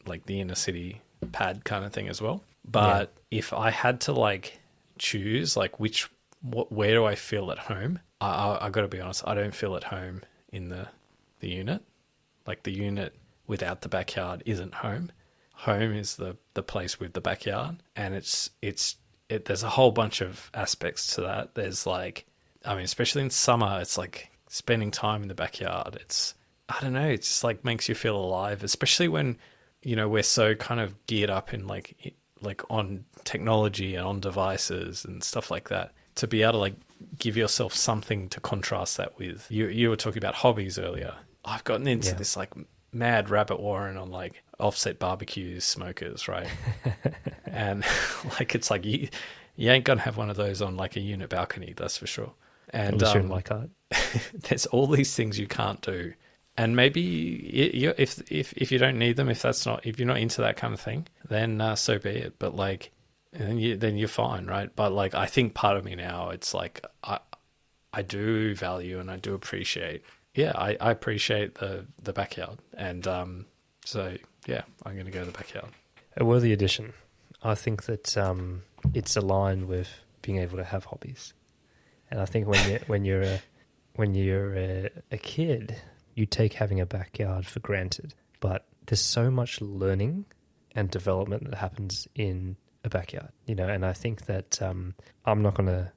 like the inner city pad kind of thing as well. But if I had to like choose like where do I feel at home, I got to be honest, I don't feel at home in the unit. Like the unit without the backyard isn't home. Home is the place with the backyard, and there's a whole bunch of aspects to that. There's like, I mean, especially in summer, it's like spending time in the backyard. I don't know, it's just like makes you feel alive, especially when, we're so kind of geared up in like on technology and on devices and stuff like that. To be able to like give yourself something to contrast that with. You were talking about hobbies earlier. I've gotten into this like mad rabbit warren on like offset barbecues, smokers, right? And like, it's like you ain't gonna have one of those on like a unit balcony, that's for sure. And like art. There's all these things you can't do, and maybe if you don't need them, if you're not into that kind of thing, then so be it. But like, then you're fine, right? But like, I think part of me now, it's like I do value and I do appreciate. Yeah, I appreciate the backyard, and so yeah, I'm going to go to the backyard. A worthy addition. I think that it's aligned with being able to have hobbies, and I think when you're a kid, you take having a backyard for granted. But there's so much learning and development that happens in a backyard, and I think that I'm not going to,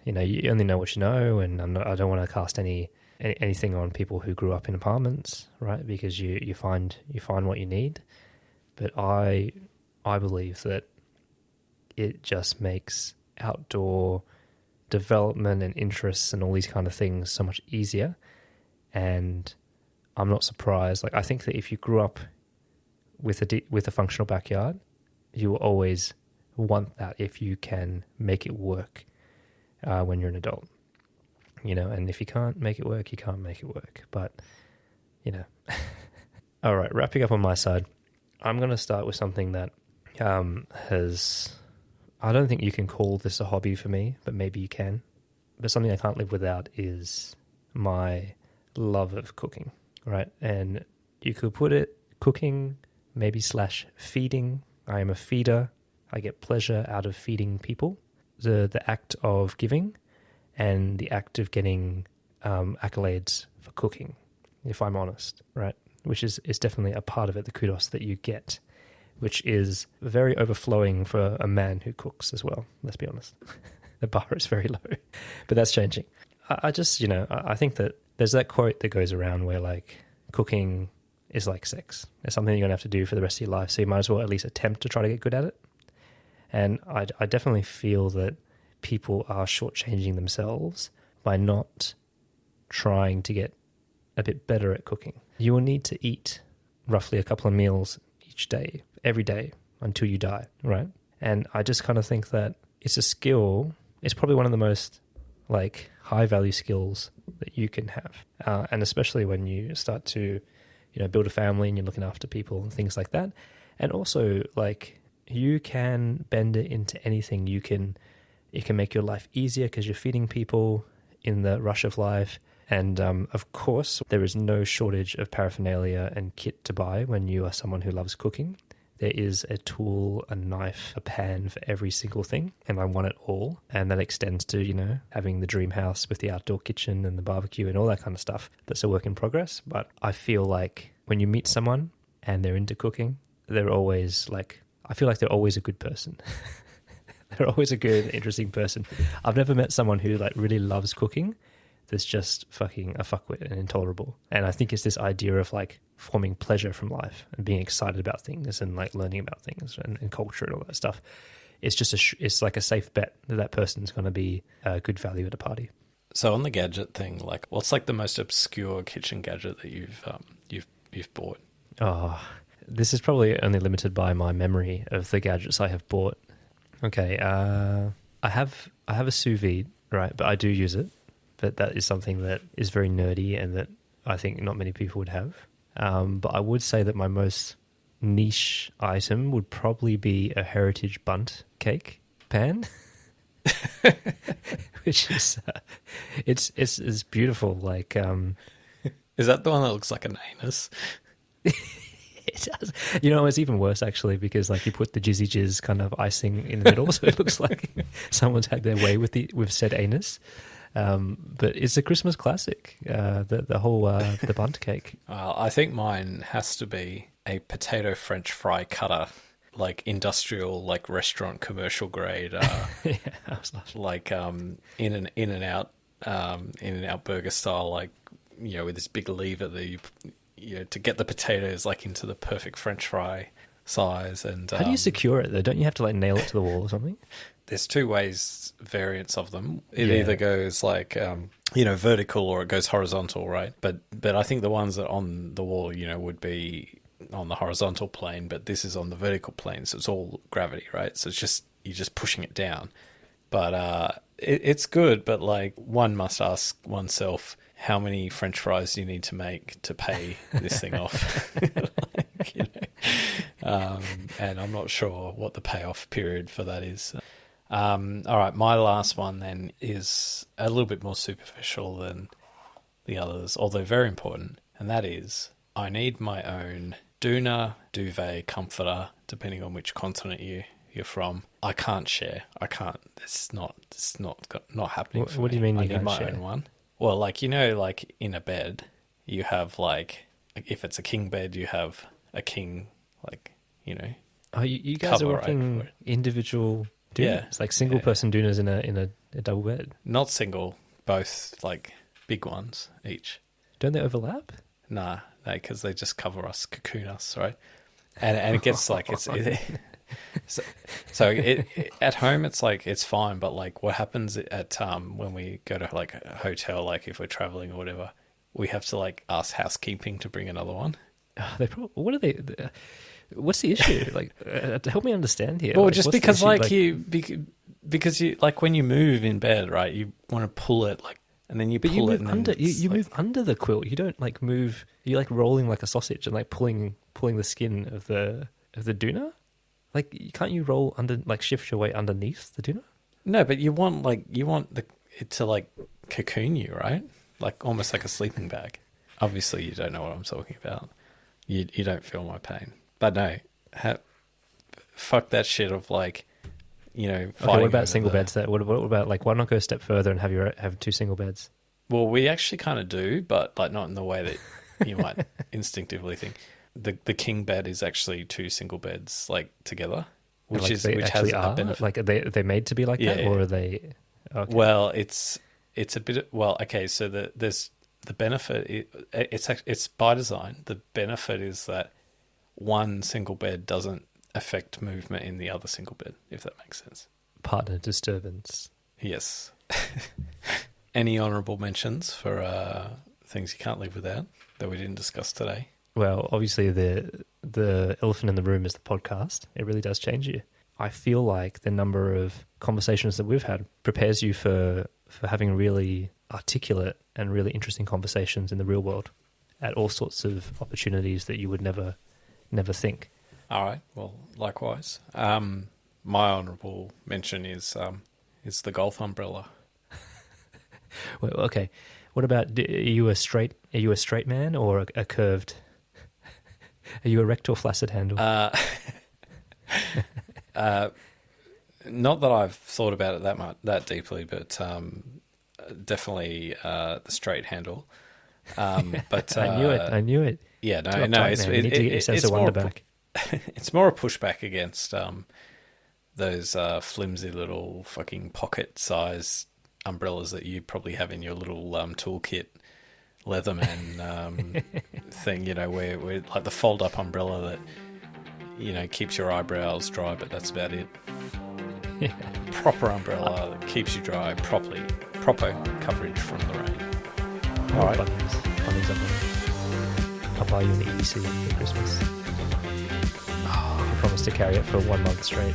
you only know what you know, and I don't want to cast anything on people who grew up in apartments, right? Because you find what you need. But I believe that it just makes outdoor development and interests and all these kind of things so much easier. And I'm not surprised. Like, I think that if you grew up with a functional backyard, you will always want that if you can make it work when you're an adult. And if you can't make it work, you can't make it work. But, all right, wrapping up on my side, I'm going to start with something that I don't think you can call this a hobby for me, but maybe you can. But something I can't live without is my love of cooking, right? And you could put it cooking, maybe / feeding. I am a feeder. I get pleasure out of feeding people. The act of giving and the act of getting accolades for cooking, if I'm honest, right? Which is definitely a part of it, the kudos that you get, which is very overflowing for a man who cooks as well, let's be honest. The bar is very low, but that's changing. I just, I think that there's that quote that goes around where like cooking is like sex. It's something you're going to have to do for the rest of your life, so you might as well at least attempt to try to get good at it. And I definitely feel that people are shortchanging themselves by not trying to get a bit better at cooking. You will need to eat roughly a couple of meals each day, every day, until you die, right? And I just kind of think that it's a skill. It's probably one of the most like high value skills that you can have. And especially when you start to, build a family and you're looking after people and things like that. And also, like, you can bend it into anything. It can make your life easier because you're feeding people in the rush of life. And of course, there is no shortage of paraphernalia and kit to buy when you are someone who loves cooking. There is a tool, a knife, a pan for every single thing, and I want it all. And that extends to, having the dream house with the outdoor kitchen and the barbecue and all that kind of stuff. That's a work in progress. But I feel like when you meet someone and they're into cooking, they're always I feel like they're always a good person. They're always a good, interesting person. I've never met someone who really loves cooking that's just fucking a fuckwit and intolerable. And I think it's this idea of forming pleasure from life and being excited about things and learning about things and culture and all that stuff. It's just it's like a safe bet that person's going to be a good value at a party. So on the gadget thing, what's the most obscure kitchen gadget that you've bought? Oh, this is probably only limited by my memory of the gadgets I have bought. Okay, I have a sous vide, right? But I do use it. But that is something that is very nerdy and that I think not many people would have. But I would say that my most niche item would probably be a heritage bundt cake pan, which is it's beautiful. Is that the one that looks like an anus? It does. It's even worse actually because you put the jizzy jizz kind of icing in the middle, so it looks like someone's had their way with said anus. But it's a Christmas classic, the whole the bundt cake. I think mine has to be a potato French fry cutter, industrial, restaurant commercial grade, Yeah, I was laughing. in and out burger style, with this big lever that you to get the potatoes into the perfect French fry size. And how do you secure it though? Don't you have to nail it to the wall or something? There's two variants of them. It either goes vertical or it goes horizontal, right? But I think the ones that on the wall, would be on the horizontal plane, but this is on the vertical plane, so it's all gravity, right? So you're just pushing it down. But it's good, but one must ask oneself, how many French fries do you need to make to pay this thing off? And I'm not sure what the payoff period for that is. All right, my last one then is a little bit more superficial than the others, although very important, and that is I need my own doona, duvet, comforter, depending on which continent you're from. I can't share. I can't. It's not happening. What do you mean you I need can't my share? own one. Well, in a bed, you have if it's a king bed, you have a king, Oh, you guys are cover working over it. individual doonas? Yeah. It's single person doonas in a double bed. Not single, both big ones each. Don't they overlap? Nah, because they just cover us, cocoon us, right? And it gets so at home it's fine, but what happens at when we go to a hotel, if we're traveling or whatever, we have to ask housekeeping to bring another one. What are they? What's the issue? Help me understand here. Well, just what's the because issue? because you when you move in bed, right? You want to pull it and then you But pull you it. move And under. then You move under the quilt. You don't move. You're rolling like a sausage and pulling the skin of the doona. Can't you roll under shift your way underneath the doona? No, but you want it to cocoon you, right? Almost like a sleeping bag. Obviously, you don't know what I'm talking about. You don't feel my pain. But no, fuck that shit of Okay, what about single beds? What about why not go a step further and have two single beds? Well, we actually kind of do, but not in the way that you might instinctively think. The king bed is actually two single beds together, which has a benefit. Are they made to be like that, or are they? Okay. Well, it's a bit. Okay. So there's the benefit. It's by design. The benefit is that one single bed doesn't affect movement in the other single bed, if that makes sense. Partner disturbance. Yes. Any honourable mentions for things you can't live without that we didn't discuss today? Well, obviously the elephant in the room is the podcast. It really does change you. I feel like the number of conversations that we've had prepares you for for having really articulate and really interesting conversations in the real world at all sorts of opportunities that you would never think. All right. Well, likewise. My honourable mention is the golf umbrella. Well, okay. What about, are you a straight man or a curved? Are you erect or flaccid handle? Not that I've thought about it that deeply, but definitely the straight handle. But I knew it. Yeah, Too uptight, man. You need to get your sense of wonder back. It's more a pushback against those flimsy little fucking pocket-sized umbrellas that you probably have in your little toolkit Leatherman thing, where like the fold-up umbrella that, keeps your eyebrows dry, but that's about it. Yeah. Proper umbrella that keeps you dry proper coverage from the rain. All right. Bunnies umbrella. I'll buy you an EDC for Christmas. If you promise to carry it for 1 month straight.